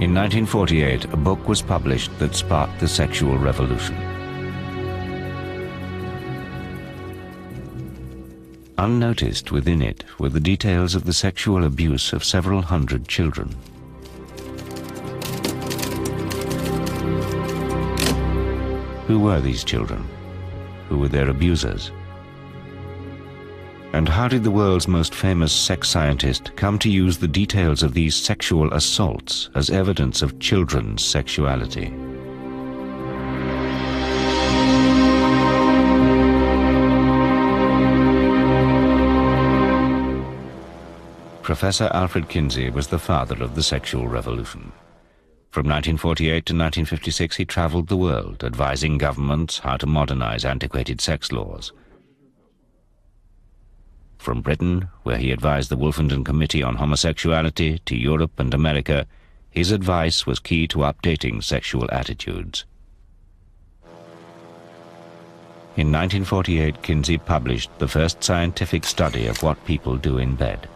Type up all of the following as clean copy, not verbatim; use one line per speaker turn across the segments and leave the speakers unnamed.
In 1948, a book was published that sparked the sexual revolution. Unnoticed within it were the details of the sexual abuse of several hundred children. Who were these children? Who were their abusers? And how did the world's most famous sex scientist come to use the details of these sexual assaults as evidence of children's sexuality? Professor Alfred Kinsey was the father of the sexual revolution. From 1948 to 1956, he traveled the world, advising governments how to modernize antiquated sex laws. From Britain, where he advised the Wolfenden Committee on Homosexuality, to Europe and America, his advice was key to updating sexual attitudes. In 1948, Kinsey published the first scientific study of what people do in bed.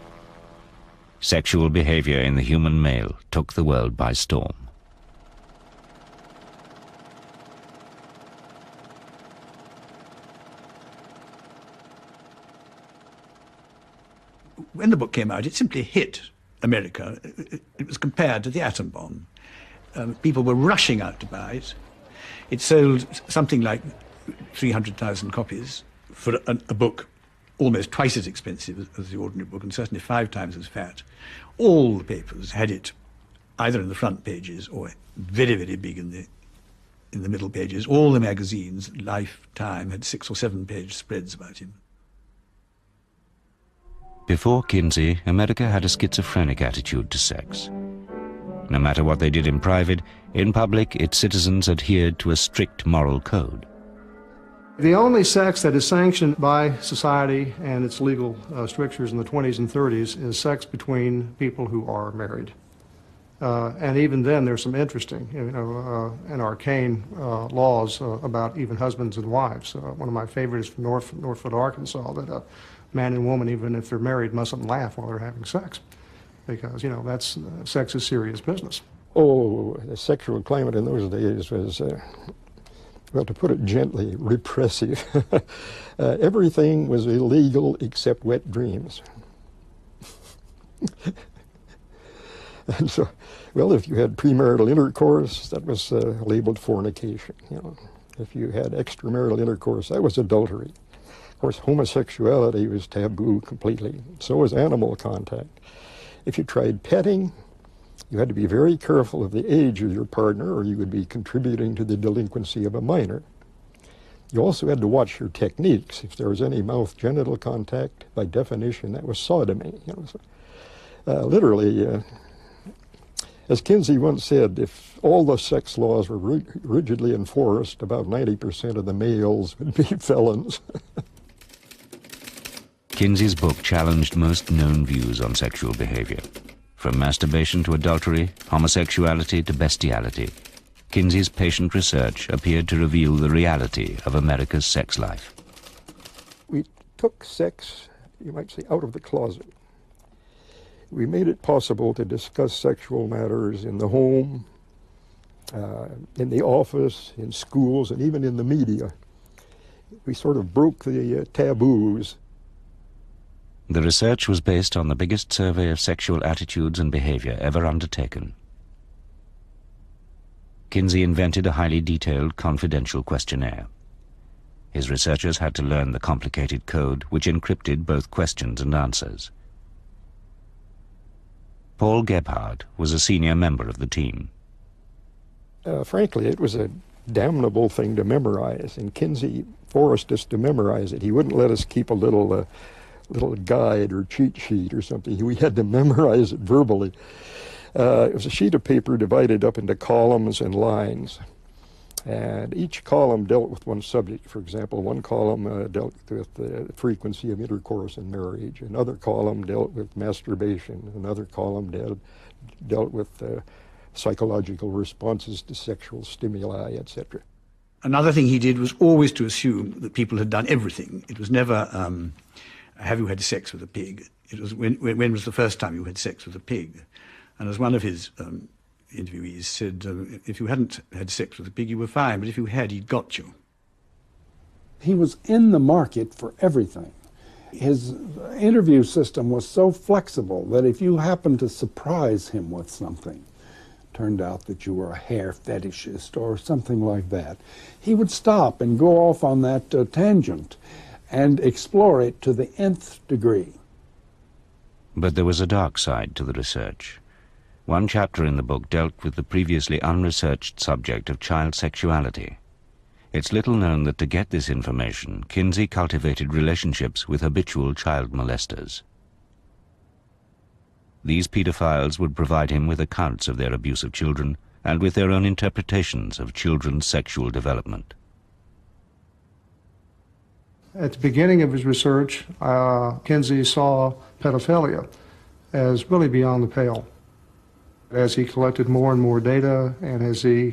Sexual behavior in the human male took the world by storm.
When the book came out, it simply hit America. It was compared to the atom bomb. People were rushing out to buy it. It sold something like 300,000 copies for a book almost twice as expensive as the ordinary book, and certainly 5 times as fat. All the papers had it either in the front pages or very, very big in the middle pages. All the magazines, Life, Time, had 6 or 7 page spreads about him.
Before Kinsey, America had a schizophrenic attitude to sex. No matter what they did in private, in public, its citizens adhered to a strict moral code.
The only sex that is sanctioned by society and its legal strictures in the 20s and 30s is sex between people who are married. And even then, there's some interesting, and arcane laws about even husbands and wives. One of my favorites from Northwood, Arkansas, that a man and woman, even if they're married, mustn't laugh while they're having sex, because, that's sex is serious business.
Oh, the sexual climate in those days was, well, to put it gently, repressive. Everything was illegal except wet dreams. And so, well, if you had premarital intercourse, that was labeled fornication. If you had extramarital intercourse, that was adultery. Of course, homosexuality was taboo completely. So was animal contact. If you tried petting, you had to be very careful of the age of your partner, or you would be contributing to the delinquency of a minor. You also had to watch your techniques. If there was any mouth-genital contact, by definition, that was sodomy. Literally, as Kinsey once said, if all the sex laws were rigidly enforced, about 90% of the males would be felons.
Kinsey's book challenged most known views on sexual behavior. From masturbation to adultery, homosexuality to bestiality, Kinsey's patient research appeared to reveal the reality of America's sex life.
We took sex, you might say, out of the closet. We made it possible to discuss sexual matters in the home, in the office, in schools, and even in the media. We sort of broke the taboos.
The research was based on the biggest survey of sexual attitudes and behavior ever undertaken. Kinsey invented a highly detailed, confidential questionnaire. His researchers had to learn the complicated code which encrypted both questions and answers. Paul Gebhard was a senior member of the team.
Frankly, it was a damnable thing to memorize, and Kinsey forced us to memorize it. He wouldn't let us keep a little guide or cheat sheet or something. We had to memorize it verbally. It was a sheet of paper divided up into columns and lines. And each column dealt with one subject. For example, one column dealt with the frequency of intercourse in marriage. Another column dealt with masturbation. Another column dealt with psychological responses to sexual stimuli, etc.
Another thing he did was always to assume that people had done everything. It was never, have you had sex with a pig? It was, when was the first time you had sex with a pig? And as one of his interviewees said, if you hadn't had sex with a pig, you were fine, but if you had, he'd got you.
He was in the market for everything. His interview system was so flexible that if you happened to surprise him with something, turned out that you were a hair fetishist or something like that, he would stop and go off on that tangent and explore it to the nth degree.
But there was a dark side to the research. One chapter in the book dealt with the previously unresearched subject of child sexuality. It's little known that to get this information, Kinsey cultivated relationships with habitual child molesters. These pedophiles would provide him with accounts of their abuse of children and with their own interpretations of children's sexual development.
At the beginning of his research, Kinsey saw pedophilia as really beyond the pale. As he collected more and more data, and as he,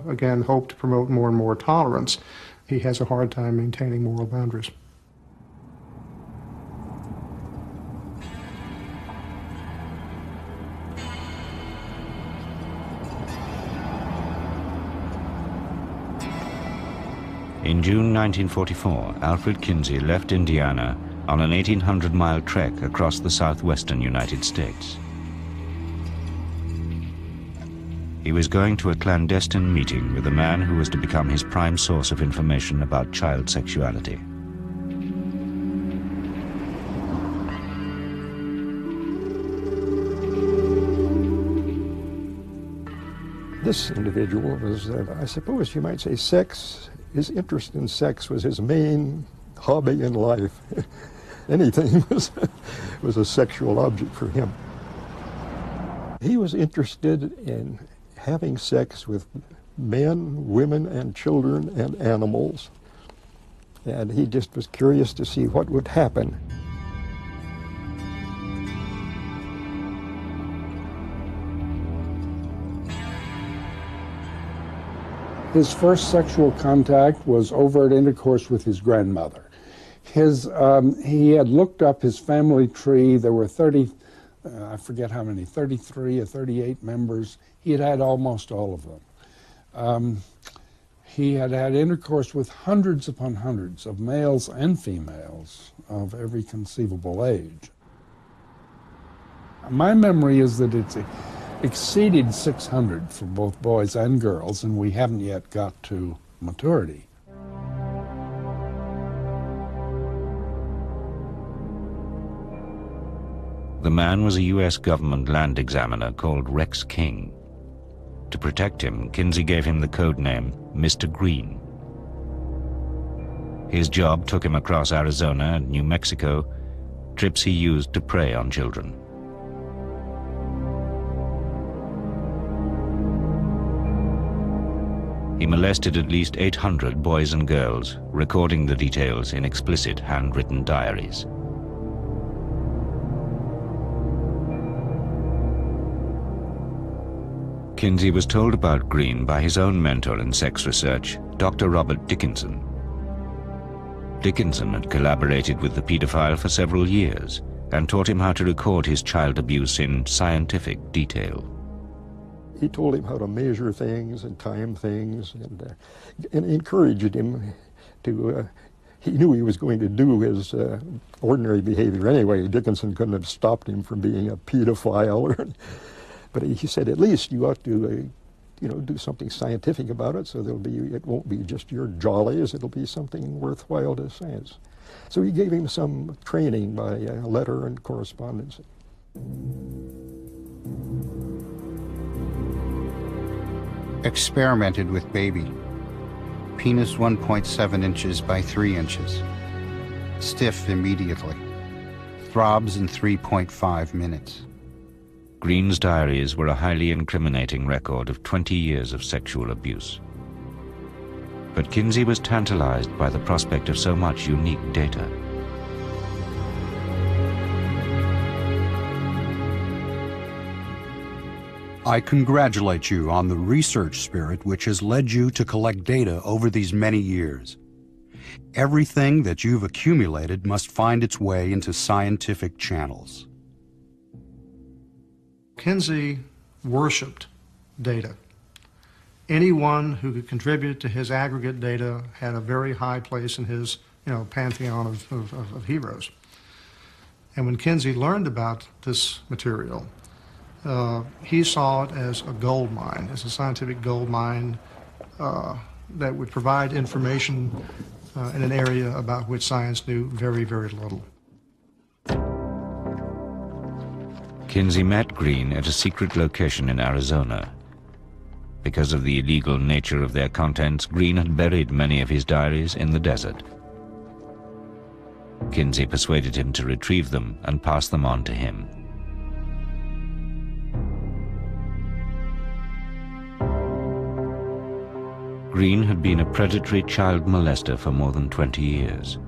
again, hoped to promote more and more tolerance, he has a hard time maintaining moral boundaries.
In June 1944, Alfred Kinsey left Indiana on an 1,800-mile trek across the southwestern United States. He was going to a clandestine meeting with a man who was to become his prime source of information about child sexuality.
This individual was, I suppose you might say, his interest in sex was his main hobby in life. Anything was a sexual object for him. He was interested in having sex with men, women, and children and animals. And he just was curious to see what would happen.
His first sexual contact was overt intercourse with his grandmother. He had looked up his family tree. There were 30, I forget how many, 33 or 38 members. He had had almost all of them. He had had intercourse with hundreds upon hundreds of males and females of every conceivable age. My memory is that it's exceeded 600 for both boys and girls, and we haven't yet got to maturity.
The man was a U.S. government land examiner called Rex King. To protect him, Kinsey gave him the code name Mr. Green. His job took him across Arizona and New Mexico, trips he used to prey on children. He molested at least 800 boys and girls, recording the details in explicit handwritten diaries. Kinsey was told about Green by his own mentor in sex research, Dr. Robert Dickinson. Dickinson had collaborated with the pedophile for several years and taught him how to record his child abuse in scientific detail.
He told him how to measure things and time things, and encouraged him to, he knew he was going to do his ordinary behavior anyway. Dickinson couldn't have stopped him from being a pedophile. But he said, at least you ought to, do something scientific about it, so it won't be just your jollies, it'll be something worthwhile to science. So he gave him some training by letter and correspondence.
Experimented with baby. Penis 1.7 inches by 3 inches. Stiff immediately. Throbs in 3.5 minutes.
Green's diaries were a highly incriminating record of 20 years of sexual abuse. But Kinsey was tantalized by the prospect of so much unique data.
I congratulate you on the research spirit which has led you to collect data over these many years. Everything that you've accumulated must find its way into scientific channels.
Kinsey worshipped data. Anyone who could contribute to his aggregate data had a very high place in his pantheon of heroes. And when Kinsey learned about this material, he saw it as a gold mine, as a scientific gold mine that would provide information in an area about which science knew very, very little.
Kinsey met Green at a secret location in Arizona. Because of the illegal nature of their contents, Green had buried many of his diaries in the desert. Kinsey persuaded him to retrieve them and pass them on to him. Green had been a predatory child molester for more than 20 years.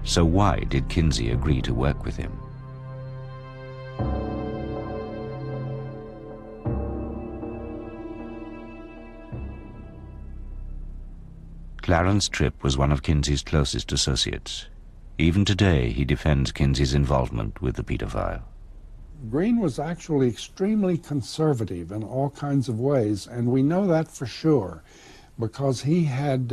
So why did Kinsey agree to work with him? Clarence Tripp was one of Kinsey's closest associates. Even today, he defends Kinsey's involvement with the pedophile.
Green was actually extremely conservative in all kinds of ways, and we know that for sure, because he had,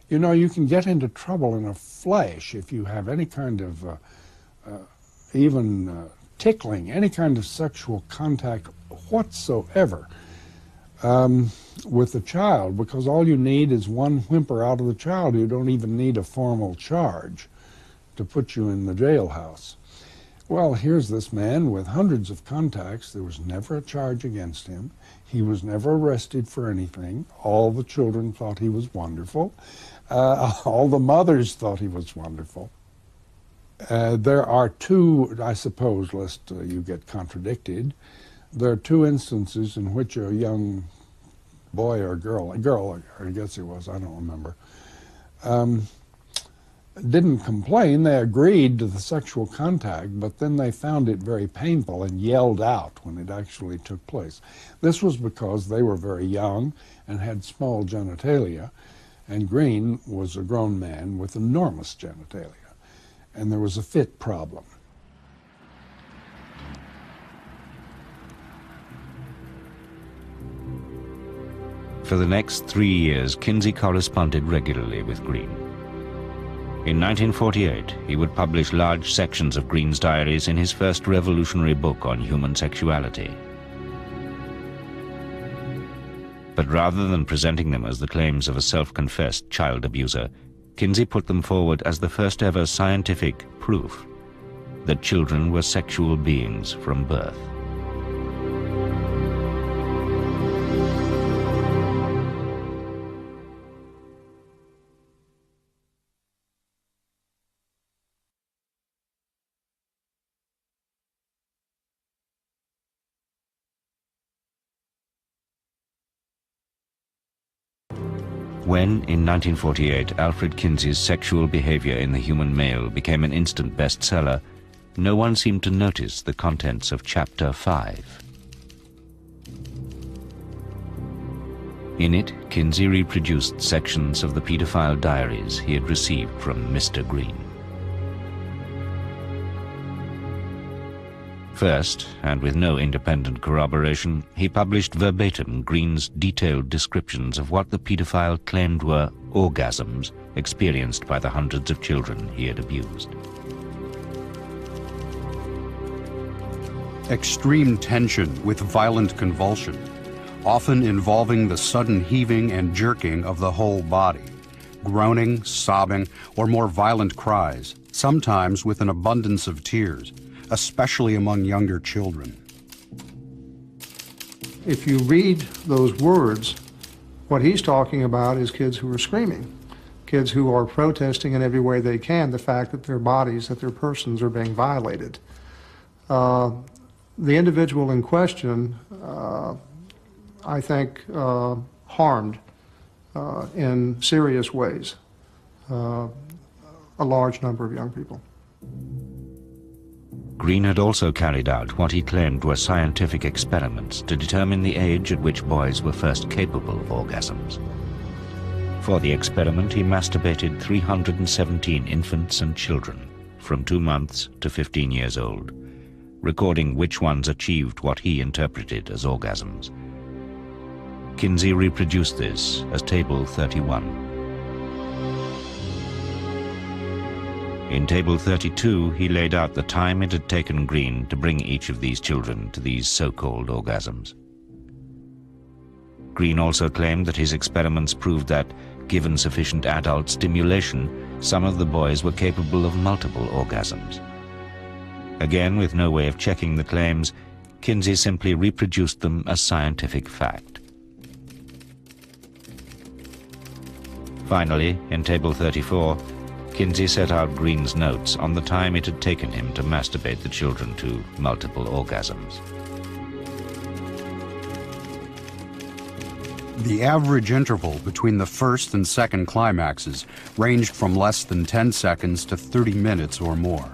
you can get into trouble in a flash if you have any kind of, even tickling, any kind of sexual contact whatsoever with the child, because all you need is one whimper out of the child. You don't even need a formal charge to put you in the jailhouse. Well, here's this man with hundreds of contacts. There was never a charge against him. He was never arrested for anything. All the children thought he was wonderful. All the mothers thought he was wonderful. There are two, I suppose, lest you get contradicted, there are two instances in which a young boy or girl, I guess it was, I don't remember, didn't complain. They agreed to the sexual contact, but then they found it very painful and yelled out when it actually took place. This was because they were very young and had small genitalia, and Green was a grown man with enormous genitalia, and there was a fit problem.
For the next 3 years, Kinsey corresponded regularly with Green. In 1948, he would publish large sections of Green's diaries in his first revolutionary book on human sexuality. But rather than presenting them as the claims of a self-confessed child abuser, Kinsey put them forward as the first ever scientific proof that children were sexual beings from birth. When, in 1948, Alfred Kinsey's Sexual Behavior in the Human Male became an instant bestseller, no one seemed to notice the contents of Chapter 5. In it, Kinsey reproduced sections of the pedophile diaries he had received from Mr. Green. First, and with no independent corroboration, he published verbatim Green's detailed descriptions of what the pedophile claimed were orgasms experienced by the hundreds of children he had abused.
Extreme tension with violent convulsion, often involving the sudden heaving and jerking of the whole body, groaning, sobbing, or more violent cries, sometimes with an abundance of tears, especially among younger children.
If you read those words, what he's talking about is kids who are screaming, kids who are protesting in every way they can the fact that their bodies, that their persons are being violated. The individual in question, I think, harmed in serious ways a large number of young people.
Green had also carried out what he claimed were scientific experiments to determine the age at which boys were first capable of orgasms. For the experiment, he masturbated 317 infants and children from 2 months to 15 years old, recording which ones achieved what he interpreted as orgasms. Kinsey reproduced this as Table 31. In Table 32, he laid out the time it had taken Green to bring each of these children to these so-called orgasms. Green also claimed that his experiments proved that, given sufficient adult stimulation, some of the boys were capable of multiple orgasms. Again, with no way of checking the claims, Kinsey simply reproduced them as scientific fact. Finally, in Table 34, Kinsey set out Green's notes on the time it had taken him to masturbate the children to multiple orgasms.
The average interval between the first and second climaxes ranged from less than 10 seconds to 30 minutes or more.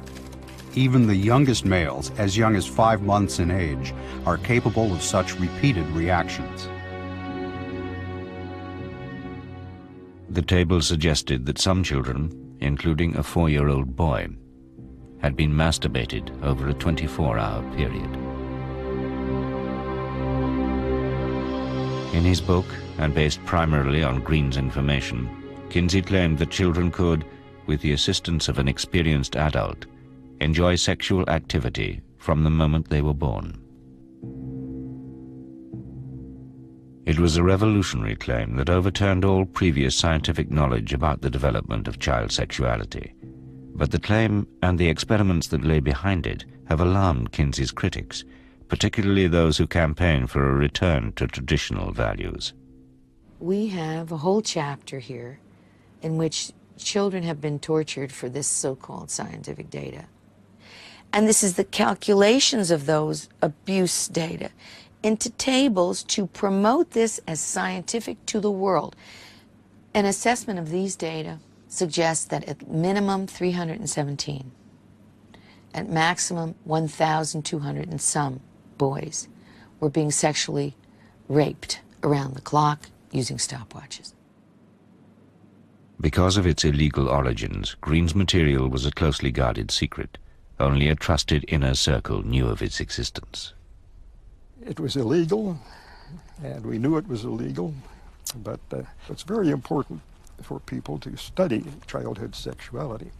Even the youngest males, as young as 5 months in age, are capable of such repeated reactions.
The table suggested that some children, including a 4-year-old boy, had been masturbated over a 24-hour period. In his book, and based primarily on Green's information, Kinsey claimed that children could, with the assistance of an experienced adult, enjoy sexual activity from the moment they were born. It was a revolutionary claim that overturned all previous scientific knowledge about the development of child sexuality. But the claim and the experiments that lay behind it have alarmed Kinsey's critics, particularly those who campaign for a return to traditional values.
We have a whole chapter here in which children have been tortured for this so-called scientific data. And this is the calculations of those abuse data into tables to promote this as scientific to the world. An assessment of these data suggests that at minimum 317, at maximum 1,200 and some boys were being sexually raped around the clock using stopwatches.
Because of its illegal origins, Green's material was a closely guarded secret. Only a trusted inner circle knew of its existence.
It was illegal, and we knew it was illegal, but it's very important for people to study childhood sexuality.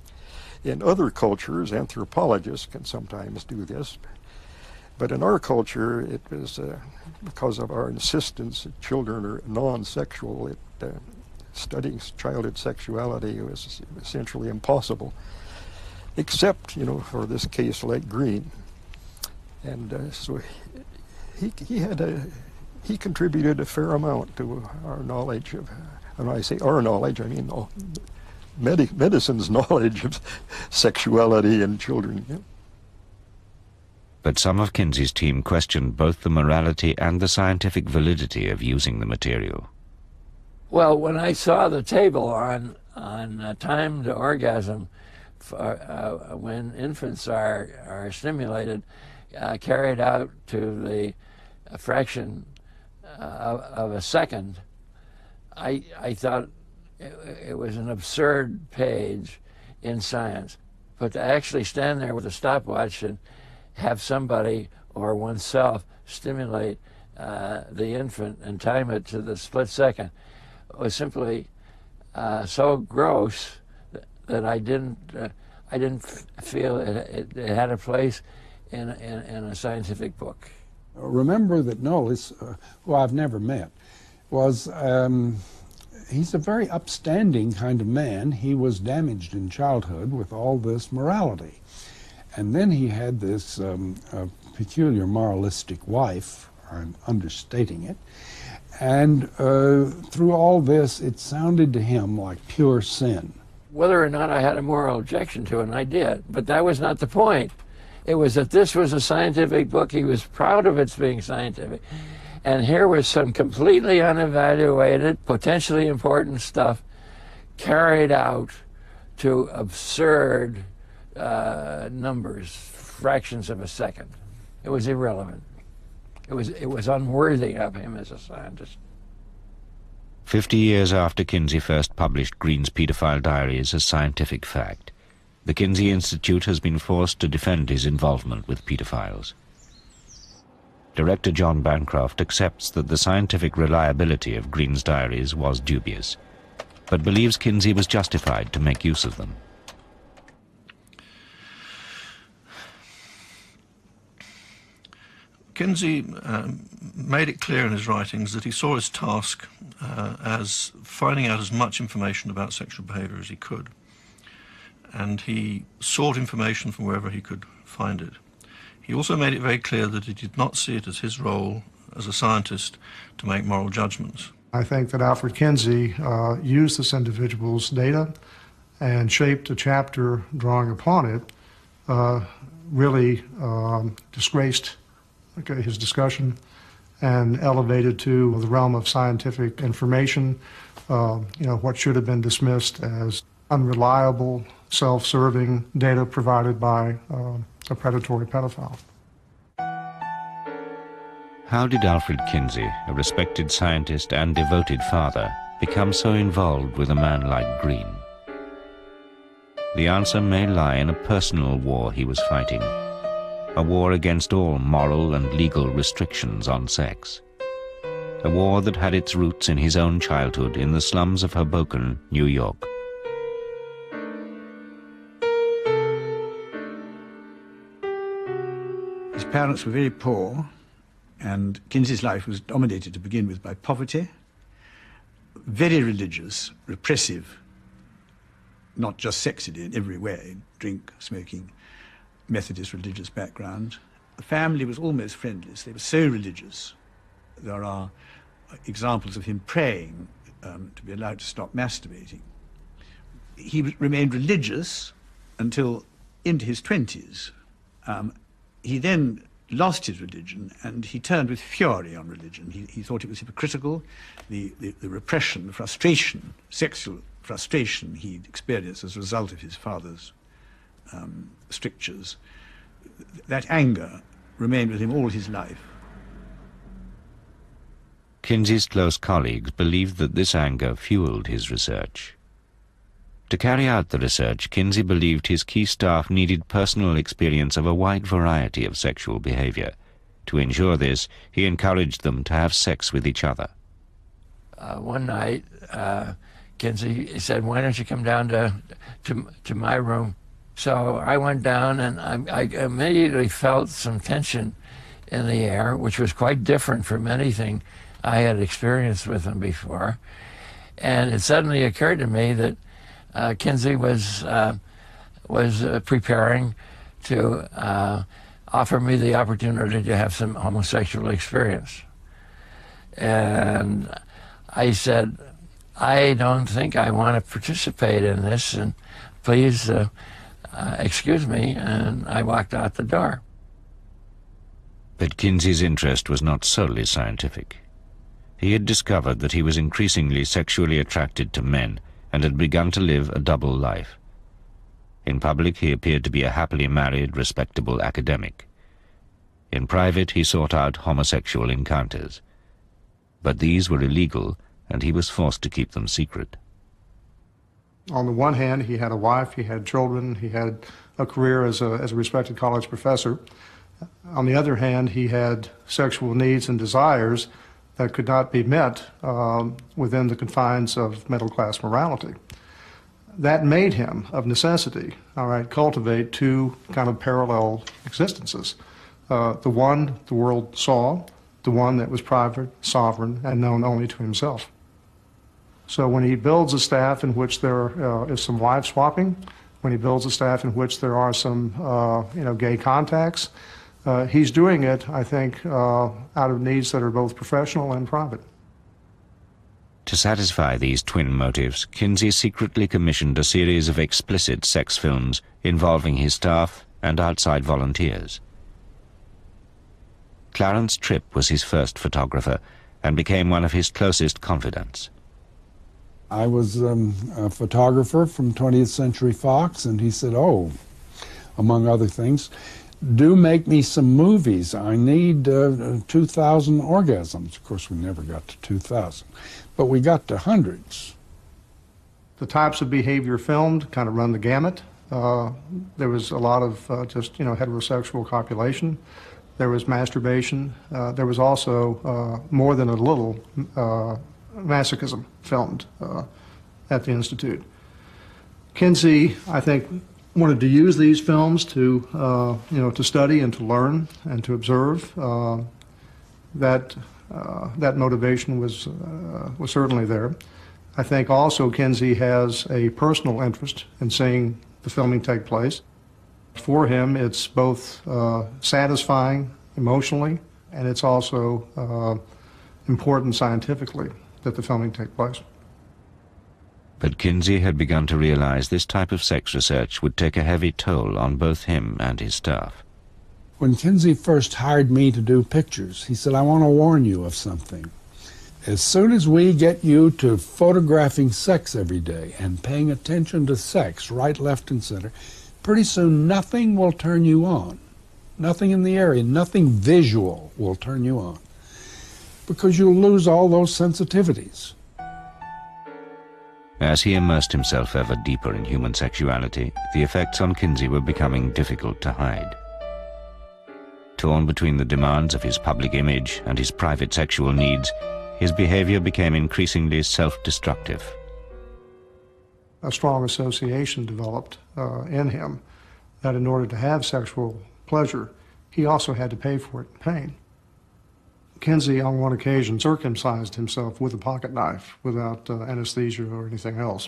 In other cultures, anthropologists can sometimes do this, but in our culture, it was because of our insistence that children are non-sexual, studying childhood sexuality was essentially impossible, except, for this case like Green. And so he contributed a fair amount to our knowledge of, and when I say our knowledge, I mean medicine's knowledge of sexuality in children.
But some of Kinsey's team questioned both the morality and the scientific validity of using the material.
Well, when I saw the table on time to orgasm when infants are stimulated, carried out to the fraction of a second, I thought it was an absurd page in science. But to actually stand there with a stopwatch and have somebody or oneself stimulate the infant and time it to the split second was simply so gross that I didn't feel it had a place in a scientific book.
Remember that Knowles, who I've never met, was he's a very upstanding kind of man. He was damaged in childhood with all this morality. And then he had this peculiar moralistic wife, I'm understating it, and through all this, it sounded to him like pure sin.
Whether or not I had a moral objection to it, and I did, but that was not the point. It was that this was a scientific book. He was proud of its being scientific. And here was some completely unevaluated, potentially important stuff carried out to absurd numbers, fractions of a second. It was irrelevant. It was unworthy of him as a scientist.
50 years after Kinsey first published Green's pedophile diaries as scientific fact, the Kinsey 'n' Company Kinsey Institute has been forced to defend his involvement with pedophiles. The Kinsey Institute has been forced to defend his involvement with pedophiles. The Kinsey Institute has been forced to defend his involvement with pedophiles. The Kinsey Institute has been forced to defend his involvement with pedophiles. The Kinsey Institute has been forced to defend his involvement with pedophiles. Director John Bancroft accepts that the scientific reliability of Green's diaries was dubious, but believes Kinsey was justified to make use of them.
Kinsey made it clear in his writings that he saw his task as finding out as much information about sexual behavior as he could. And he sought information from wherever he could find it. He also made it very clear that he did not see it as his role as a scientist to make moral judgments.
I think that Alfred Kinsey used this individual's data and shaped a chapter drawing upon it, really disgraced his discussion and elevated to the realm of scientific information, what should have been dismissed as unreliable, self-serving data provided by a predatory pedophile.
How did Alfred Kinsey, a respected scientist and devoted father, become so involved with a man like Green? The answer may lie in a personal war he was fighting, a war against all moral and legal restrictions on sex, a war that had its roots in his own childhood in the slums of Hoboken, New York.
His parents were very poor, and Kinsey's life was dominated to begin with by poverty, very religious, repressive, not just sexually in every way, drink, smoking, Methodist religious background. The family was almost friendless. They were so religious. There are examples of him praying to be allowed to stop masturbating. He remained religious until into his 20s. He then lost his religion, and he turned with fury on religion. He thought it was hypocritical. The repression, the frustration, sexual frustration he'd experienced as a result of his father's strictures, that anger remained with him all his life.
Kinsey's close colleagues believed that this anger fueled his research. To carry out the research, Kinsey believed his key staff needed personal experience of a wide variety of sexual behavior. To ensure this, he encouraged them to have sex with each other.
One night, Kinsey said, "Why don't you come down to my room?" So I went down, and I immediately felt some tension in the air, which was quite different from anything I had experienced with him before. And it suddenly occurred to me that Kinsey was preparing to offer me the opportunity to have some homosexual experience. And I said, "I don't think I want to participate in this, and please excuse me," and I walked out the door.
But Kinsey's interest was not solely scientific. He had discovered that he was increasingly sexually attracted to men and had begun to live a double life. In public, he appeared to be a happily married, respectable academic. In private, he sought out homosexual encounters. But these were illegal, and he was forced to keep them secret.
On the one hand, he had a wife, he had children, he had a career as a respected college professor. On the other hand, he had sexual needs and desires that could not be met within the confines of middle-class morality. That made him, of necessity, cultivate two kind of parallel existences. The one the world saw, the one that was private, sovereign, and known only to himself. So when he builds a staff in which there is some wife swapping, when he builds a staff in which there are some gay contacts, he's doing it, I think, out of needs that are both professional and private.
To satisfy these twin motives, Kinsey secretly commissioned a series of explicit sex films involving his staff and outside volunteers. Clarence Tripp was his first photographer and became one of his closest confidants.
I was a photographer from 20th Century Fox, and he said, "Oh, among other things, do make me some movies. I need 2,000 orgasms." Of course, we never got to 2,000, but we got to hundreds.
The types of behavior filmed kind of run the gamut. There was a lot of just, heterosexual copulation. there was masturbation, there was also more than a little masochism filmed at the Institute. Kinsey, I think, wanted to use these films to, to study and to learn and to observe. That motivation was certainly there. I think also Kinsey has a personal interest in seeing the filming take place. For him, it's both satisfying emotionally, and it's also important scientifically that the filming take place.
But Kinsey had begun to realize this type of sex research would take a heavy toll on both him and his staff.
When Kinsey first hired me to do pictures, he said, I want to warn you of something. As soon as we get you to photographing sex every day and paying attention to sex right, left, and center, pretty soon nothing will turn you on. Nothing in the area, nothing visual will turn you on, because you'll lose all those sensitivities.
As he immersed himself ever deeper in human sexuality, the effects on Kinsey were becoming difficult to hide. Torn between the demands of his public image and his private sexual needs, his behavior became increasingly self-destructive.
A strong association developed in him that in order to have sexual pleasure, he also had to pay for it in pain. Kinsey, on one occasion, circumcised himself with a pocket knife without anesthesia or anything else.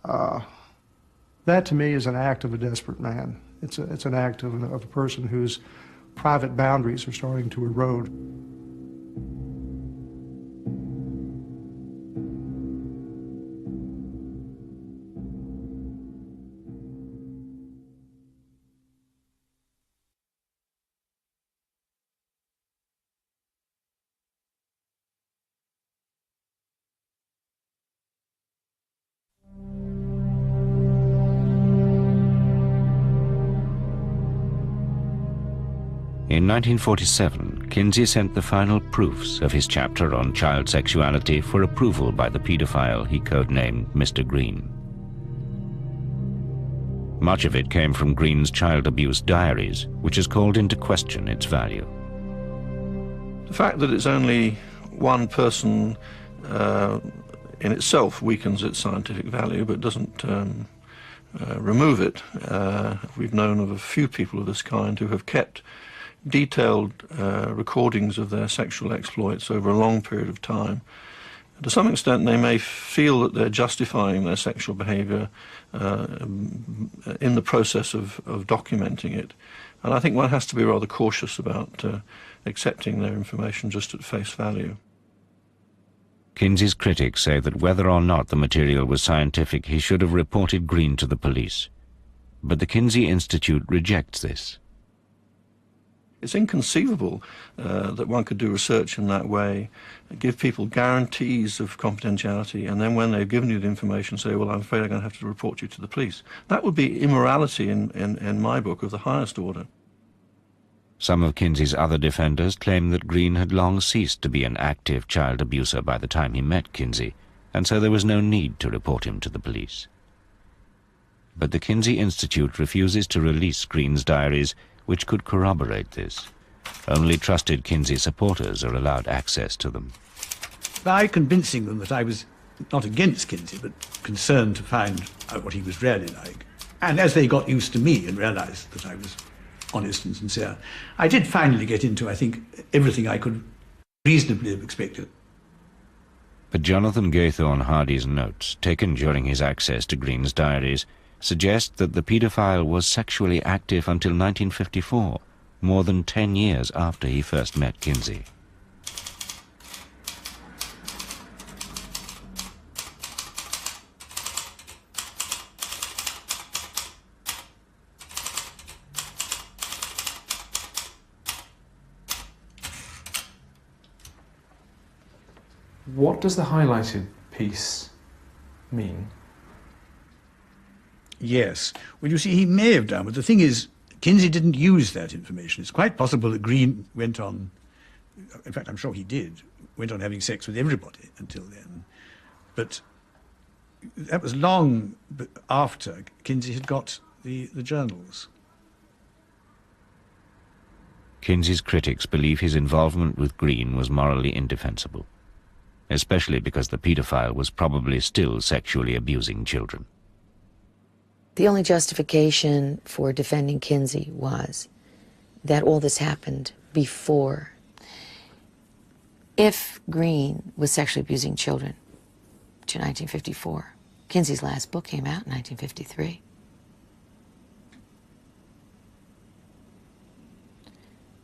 That, to me, is an act of a desperate man. It's an act of a person whose private boundaries are starting to erode.
In 1947, Kinsey sent the final proofs of his chapter on child sexuality for approval by the paedophile he codenamed Mr. Green. Much of it came from Green's child abuse diaries, which has called into question its value.
The fact that it's only one person in itself weakens its scientific value, but doesn't remove it. We've known of a few people of this kind who have kept detailed recordings of their sexual exploits over a long period of time. To some extent, they may feel that they're justifying their sexual behavior in the process of documenting it. And I think one has to be rather cautious about accepting their information just at face value.
Kinsey's critics say that whether or not the material was scientific, he should have reported Green to the police. But the Kinsey Institute rejects this.
It's inconceivable that one could do research in that way, give people guarantees of confidentiality, and then when they've given you the information say, well, I'm afraid I'm going to have to report you to the police. That would be immorality in my book of the highest order.
Some of Kinsey's other defenders claim that Green had long ceased to be an active child abuser by the time he met Kinsey, and so there was no need to report him to the police. But the Kinsey Institute refuses to release Green's diaries, which could corroborate this. Only trusted Kinsey supporters are allowed access to them.
By convincing them that I was not against Kinsey, but concerned to find out what he was really like, and as they got used to me and realized that I was honest and sincere, I did finally get into, I think, everything I could reasonably have expected.
But Jonathan Gaythorne Hardy's notes, taken during his access to Green's diaries, suggest that the paedophile was sexually active until 1954, more than 10 years after he first met Kinsey.
What does the highlighted piece mean?
Yes. Well, you see, he may have done, but the thing is, Kinsey didn't use that information. It's quite possible that Green went on, in fact, I'm sure he did, went on having sex with everybody until then. But that was long after Kinsey had got the journals.
Kinsey's critics believe his involvement with Green was morally indefensible, especially because the pedophile was probably still sexually abusing children.
The only justification for defending Kinsey was that all this happened before. If Green was sexually abusing children to 1954, Kinsey's last book came out in 1953.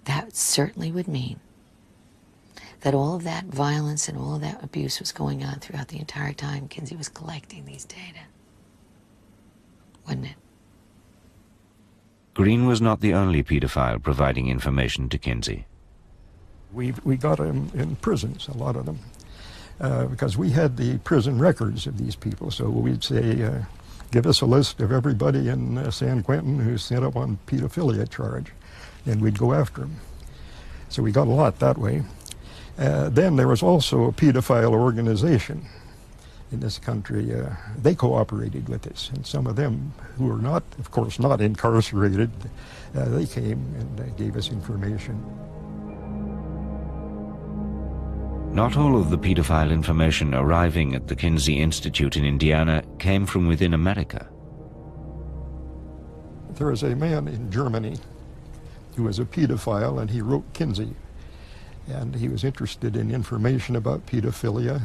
That certainly would mean that all of that violence and all of that abuse was going on throughout the entire time Kinsey was collecting these data. Wouldn't it?
Green was not the only pedophile providing information to Kinsey.
We got them in prisons, a lot of them, because we had the prison records of these people. So we'd say, give us a list of everybody in San Quentin who's sent up on pedophilia charge, and we'd go after them. So we got a lot that way. Then there was also a pedophile organization in this country. They cooperated with us, and some of them who were not, of course, not incarcerated, they came and gave us information.
Not all of the pedophile information arriving at the Kinsey Institute in Indiana came from within America.
There was a man in Germany who was a pedophile, and he wrote Kinsey. And he was interested in information about pedophilia,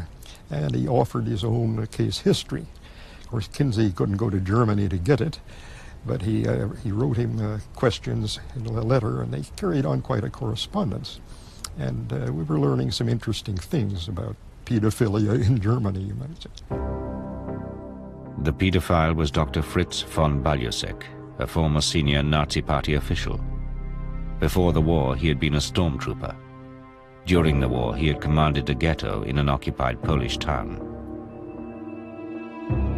and he offered his own case history. Of course, Kinsey couldn't go to Germany to get it, but he wrote him questions in a letter, and they carried on quite a correspondence. And we were learning some interesting things about pedophilia in Germany, you might say.
The pedophile was Dr. Fritz von Baljusek, a former senior Nazi Party official. Before the war, he had been a stormtrooper. During the war, he had commanded a ghetto in an occupied Polish town.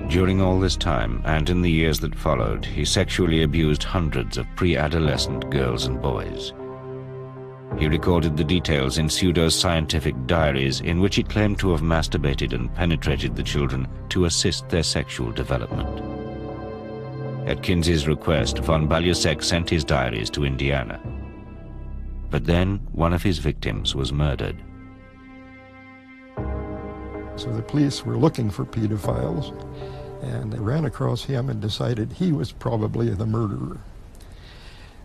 During all this time, and in the years that followed, he sexually abused hundreds of pre-adolescent girls and boys. He recorded the details in pseudo-scientific diaries in which he claimed to have masturbated and penetrated the children to assist their sexual development. At Kinsey's request, von Baljusek sent his diaries to Indiana. But then one of his victims was murdered.
So the police were looking for pedophiles, and they ran across him and decided he was probably the murderer.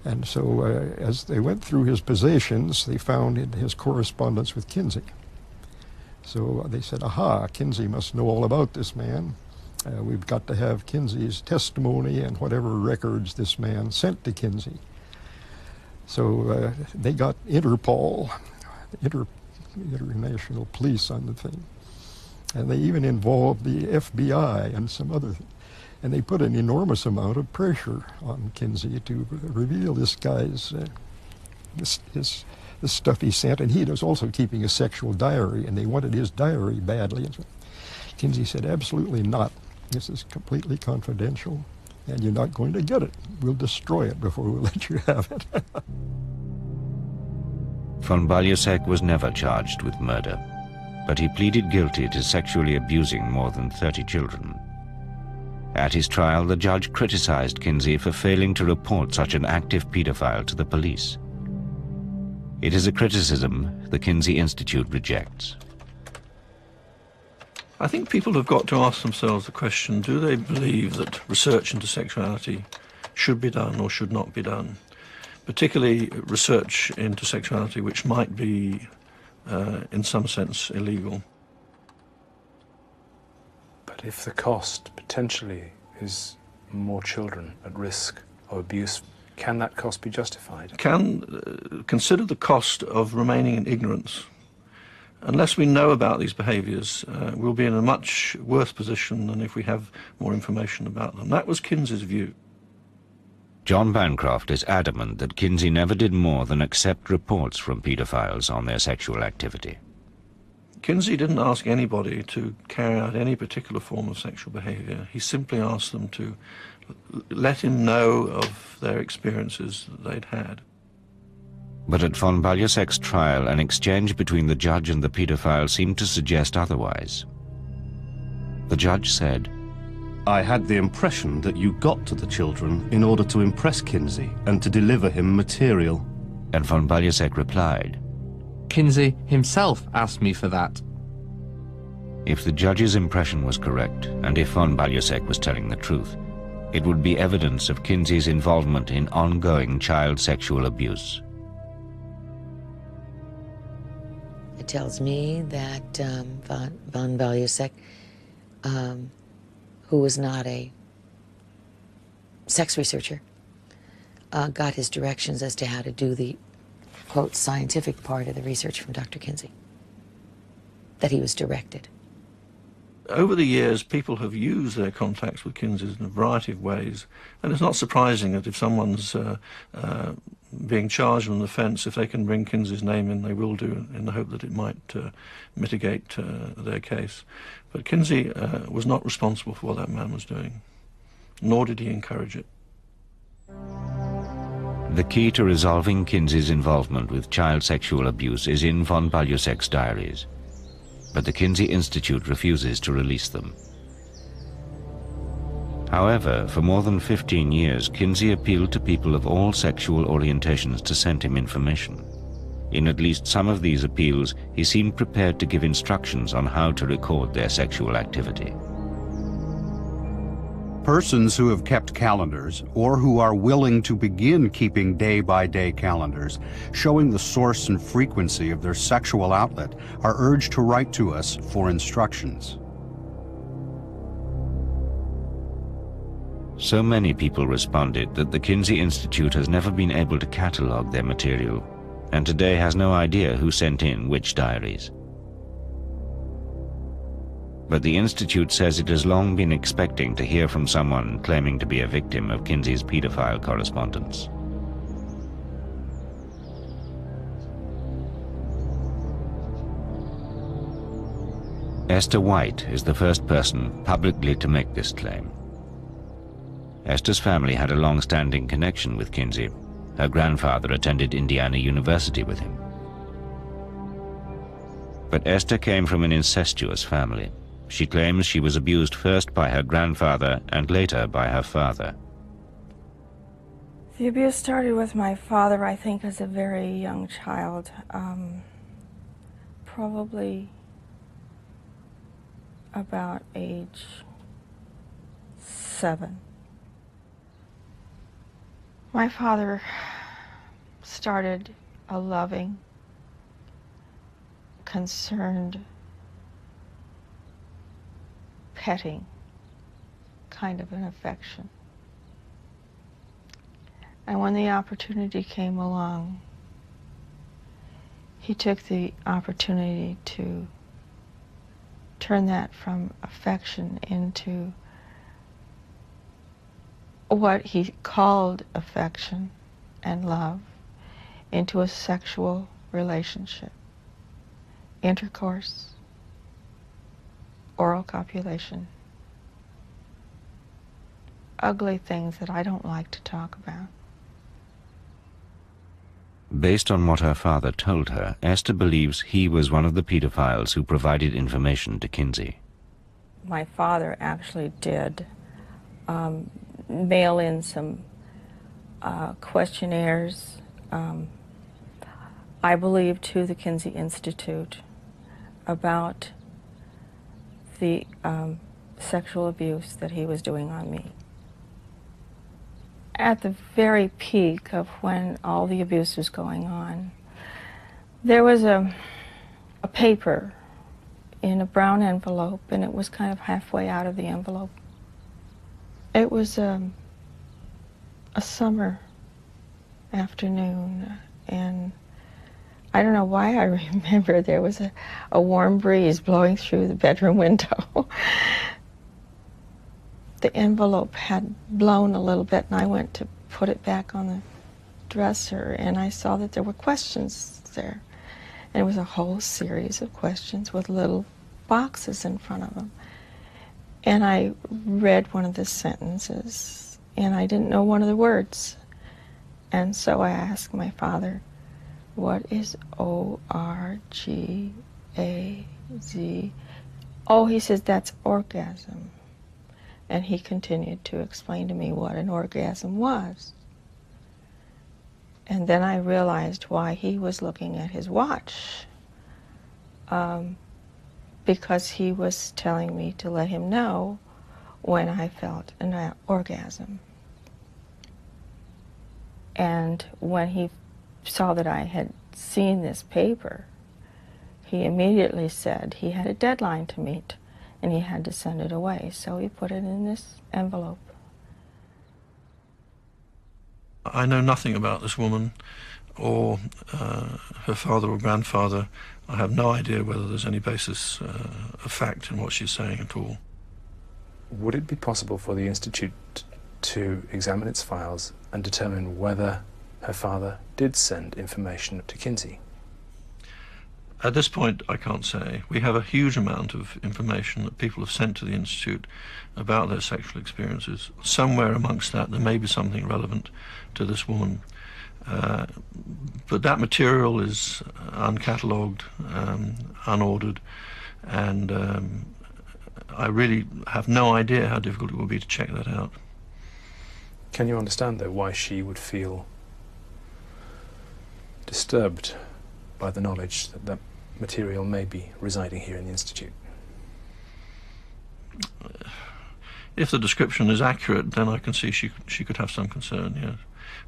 And so as they went through his possessions, they found in his correspondence with Kinsey. So they said, aha, Kinsey must know all about this man. We've got to have Kinsey's testimony and whatever records this man sent to Kinsey. So they got Interpol, International Police on the thing. And they even involved the FBI and some other things. And they put an enormous amount of pressure on Kinsey to reveal this guy's, this stuff he sent. And he was also keeping a sexual diary, and they wanted his diary badly. And so Kinsey said, absolutely not. This is completely confidential, and you're not going to get it. We'll destroy it before we'll let you have it.
Von Baljusek was never charged with murder, but he pleaded guilty to sexually abusing more than 30 children. At his trial, the judge criticized Kinsey for failing to report such an active pedophile to the police. It is a criticism the Kinsey Institute rejects.
I think people have got to ask themselves the question, do they believe that research into sexuality should be done or should not be done? Particularly research into sexuality which might be, in some sense, illegal.
But if the cost potentially is more children at risk of abuse, can that cost be justified?
Consider the cost of remaining in ignorance. Unless we know about these behaviours, we'll be in a much worse position than if we have more information about them. That was Kinsey's view.
John Bancroft is adamant that Kinsey never did more than accept reports from paedophiles on their sexual activity.
Kinsey didn't ask anybody to carry out any particular form of sexual behaviour. He simply asked them to let him know of their experiences that they'd had.
But at von Baljusek's trial, an exchange between the judge and the paedophile seemed to suggest otherwise. The judge said,
I had the impression that you got to the children in order to impress Kinsey and to deliver him material.
And von Balyasek replied,
Kinsey himself asked me for that.
If the judge's impression was correct, and if von Balyasek was telling the truth, it would be evidence of Kinsey's involvement in ongoing child sexual abuse.
It tells me that von Balyasek, who was not a sex researcher, got his directions as to how to do the, quote, scientific part of the research from Dr. Kinsey, that he was directed.
Over the years, people have used their contacts with Kinsey in a variety of ways, and it's not surprising that if someone's being charged with an offence, if they can bring Kinsey's name in, they will do, in the hope that it might mitigate their case. But Kinsey was not responsible for what that man was doing, nor did he encourage it.
The key to resolving Kinsey's involvement with child sexual abuse is in von Balyasek's diaries, but the Kinsey Institute refuses to release them. However, for more than 15 years, Kinsey appealed to people of all sexual orientations to send him information. In at least some of these appeals, he seemed prepared to give instructions on how to record their sexual activity.
Persons who have kept calendars, or who are willing to begin keeping day-by-day calendars, showing the source and frequency of their sexual outlet, are urged to write to us for instructions.
So many people responded that the Kinsey Institute has never been able to catalogue their material, and today has no idea who sent in which diaries. But the Institute says it has long been expecting to hear from someone claiming to be a victim of Kinsey's pedophile correspondence. Esther White is the first person publicly to make this claim. Esther's family had a long-standing connection with Kinsey. Her grandfather attended Indiana University with him. But Esther came from an incestuous family. She claims she was abused first by her grandfather and later by her father.
The abuse started with my father, I think, as a very young child, probably about age 7. My father started a loving, concerned, petting kind of an affection. And when the opportunity came along, he took the opportunity to turn that from affection into what he called affection and love, into a sexual relationship, intercourse, oral copulation, ugly things that I don't like to talk about.
Based on what her father told her, Esther believes he was one of the pedophiles who provided information to Kinsey.
My father actually did mail in some questionnaires, I believe, to the Kinsey Institute about the sexual abuse that he was doing on me. At the very peak of when all the abuse was going on, there was a paper in a brown envelope, and it was kind of halfway out of the envelope. It was a summer afternoon, and I don't know why I remember there was a warm breeze blowing through the bedroom window. The envelope had blown a little bit, and I went to put it back on the dresser, and I saw that there were questions there. And it was a whole series of questions with little boxes in front of them. And I read one of the sentences, and I didn't know one of the words. And so I asked my father, what is O-R-G-A-Z? Oh, he says, that's orgasm. And he continued to explain to me what an orgasm was. And then I realized why he was looking at his watch. Because he was telling me to let him know when I felt an orgasm. And when he saw that I had seen this paper, he immediately said he had a deadline to meet and he had to send it away. So he put it in this envelope.
I know nothing about this woman or her father or grandfather. I have no idea whether there's any basis of fact in what she's saying at all.
Would it be possible for the Institute to examine its files and determine whether her father did send information to Kinsey?
At this point, I can't say. We have a huge amount of information that people have sent to the Institute about their sexual experiences. Somewhere amongst that, there may be something relevant to this woman. But that material is uncatalogued, unordered, and I really have no idea how difficult it will be to check that out.
Can you understand, though, why she would feel disturbed by the knowledge that that material may be residing here in the Institute?
If the description is accurate, then I can see she could have some concern, yes.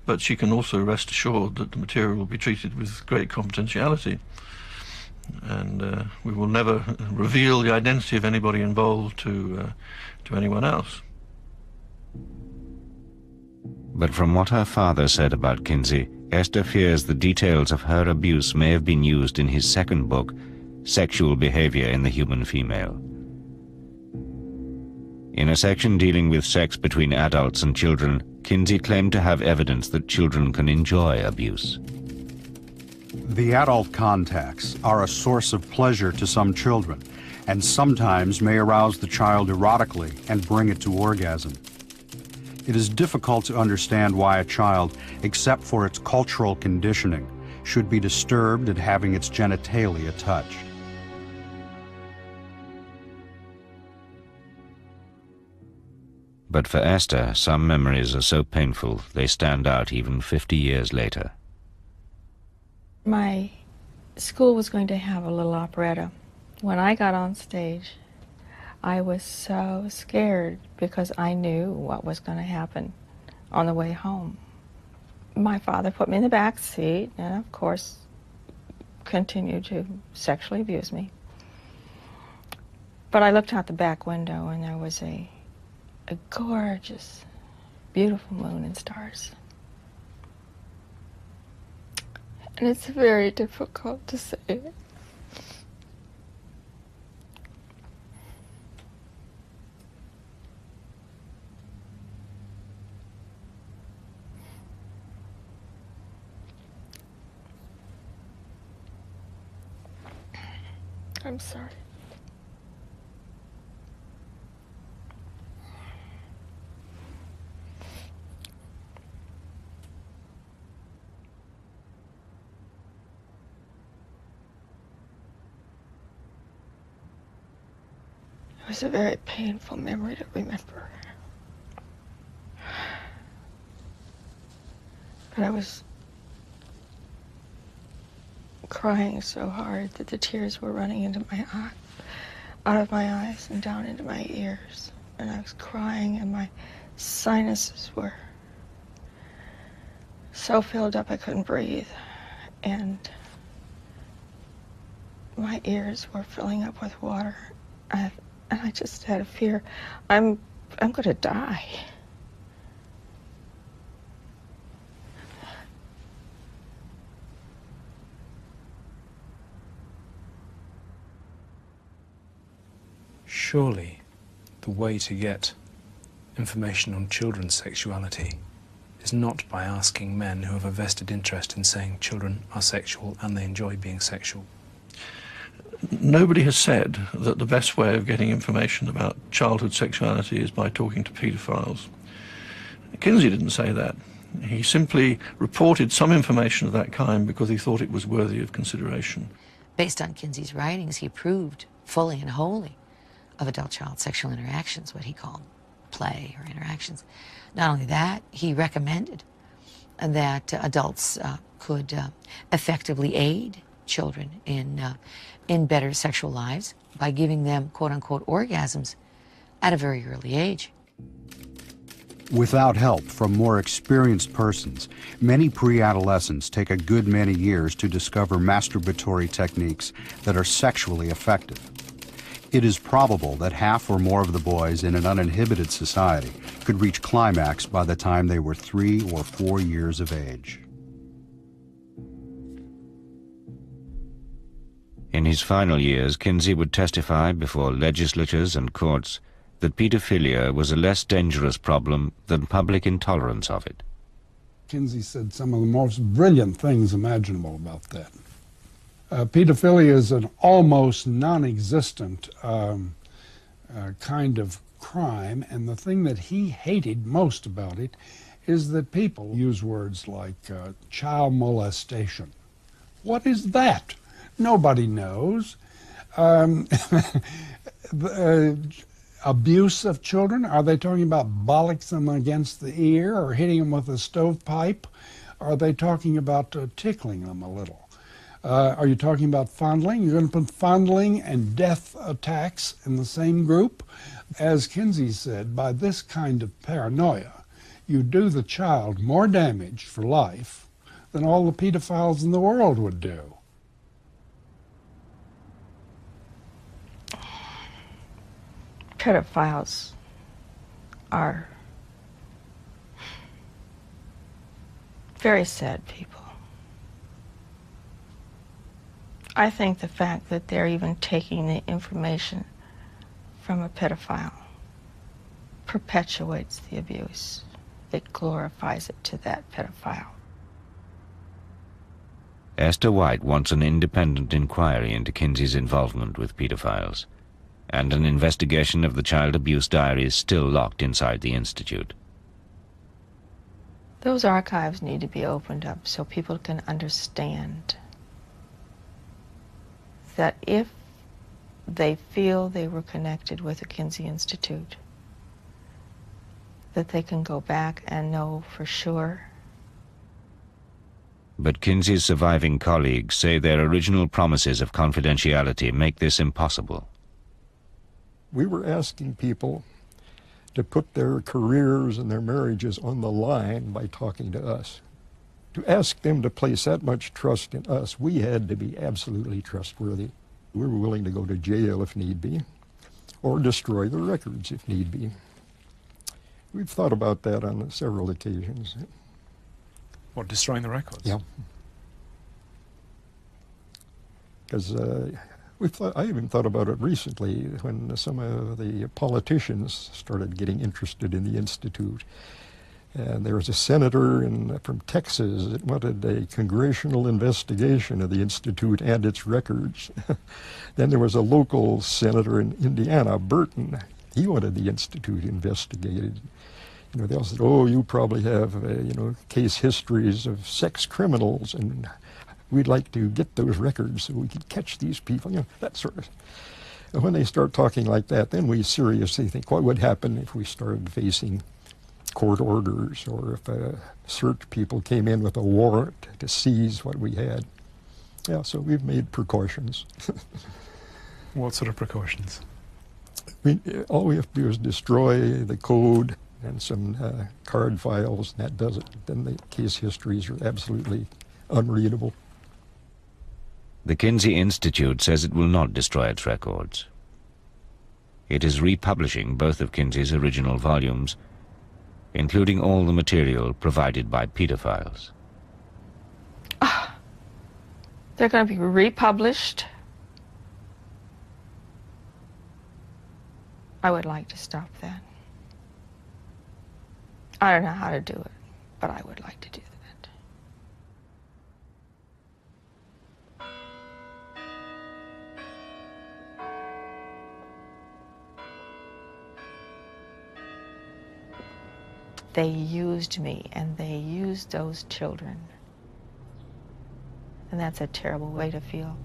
But she can also rest assured that the material will be treated with great confidentiality. And we will never reveal the identity of anybody involved to anyone else.
But from what her father said about Kinsey, Esther fears the details of her abuse may have been used in his second book, Sexual Behavior in the Human Female. In a section dealing with sex between adults and children, Kinsey claimed to have evidence that children can enjoy abuse.
The adult contacts are a source of pleasure to some children, and sometimes may arouse the child erotically and bring it to orgasm. It is difficult to understand why a child, except for its cultural conditioning, should be disturbed at having its genitalia touched.
But for Esther, some memories are so painful they stand out even 50 years later.
My school was going to have a little operetta. When I got on stage, I was so scared because I knew what was going to happen on the way home. My father put me in the back seat and, of course, continued to sexually abuse me. But I looked out the back window and there was a gorgeous, beautiful moon and stars. And it's very difficult to say it. I'm sorry. It was a very painful memory to remember. But I was crying so hard that the tears were running into my eye, out of my eyes and down into my ears. And I was crying and my sinuses were so filled up I couldn't breathe. And my ears were filling up with water. And I just had a fear, I'm going to die.
Surely the way to get information on children's sexuality is not by asking men who have a vested interest in saying children are sexual and they enjoy being sexual.
Nobody has said that the best way of getting information about childhood sexuality is by talking to paedophiles. Kinsey didn't say that. He simply reported some information of that kind because he thought it was worthy of consideration.
Based on Kinsey's writings, he approved fully and wholly of adult-child sexual interactions, what he called play or interactions. Not only that, he recommended that adults could effectively aid children in better sexual lives by giving them quote-unquote orgasms at a very early age.
Without help from more experienced persons, many pre-adolescents take a good many years to discover masturbatory techniques that are sexually effective. It is probable that half or more of the boys in an uninhibited society could reach climax by the time they were 3 or 4 years of age.
In his final years, Kinsey would testify before legislatures and courts that pedophilia was a less dangerous problem than public intolerance of it.
Kinsey said some of the most brilliant things imaginable about that. Pedophilia is an almost non-existent kind of crime, and the thing that he hated most about it is that people use words like child molestation. What is that? Nobody knows. Abuse of children, are they talking about bollocks them against the ear or hitting them with a stovepipe? Are they talking about tickling them a little? Are you talking about fondling? You're going to put fondling and death attacks in the same group? As Kinsey said, by this kind of paranoia, you do the child more damage for life than all the pedophiles in the world would do.
Pedophiles are very sad people. I think the fact that they're even taking the information from a pedophile perpetuates the abuse. It glorifies it to that pedophile.
Esther White wants an independent inquiry into Kinsey's involvement with pedophiles, and an investigation of the child abuse diaries still locked inside the Institute.
Those archives need to be opened up so people can understand that if they feel they were connected with the Kinsey Institute, that they can go back and know for sure.
But Kinsey's surviving colleagues say their original promises of confidentiality make this impossible.
We were asking people to put their careers and their marriages on the line by talking to us. To ask them to place that much trust in us, we had to be absolutely trustworthy. We were willing to go to jail if need be, or destroy the records if need be. We've thought about that on several occasions.
What, destroying the records?
Yeah. Because I even thought about it recently when some of the politicians started getting interested in the Institute. And there was a senator from Texas that wanted a congressional investigation of the Institute and its records. Then there was a local senator in Indiana, Burton. He wanted the Institute investigated. You know, they all said, oh, you probably have, case histories of sex criminals, and we'd like to get those records so we could catch these people, that sort of. And when they start talking like that, then we seriously think, what would happen if we started facing court orders, or if search people came in with a warrant to seize what we had? Yeah, so we've made precautions.
What sort of precautions?
All we have to do is destroy the code and some card files, and that does it. Then the case histories are absolutely unreadable.
The Kinsey Institute says it will not destroy its records. It is republishing both of Kinsey's original volumes, including all the material provided by pedophiles.
They're going to be republished. I would like to stop that. I don't know how to do it, but I would like to do that. They used me, and they used those children. And that's a terrible way to feel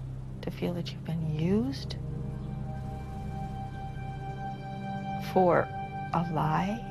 that you've been used for a lie.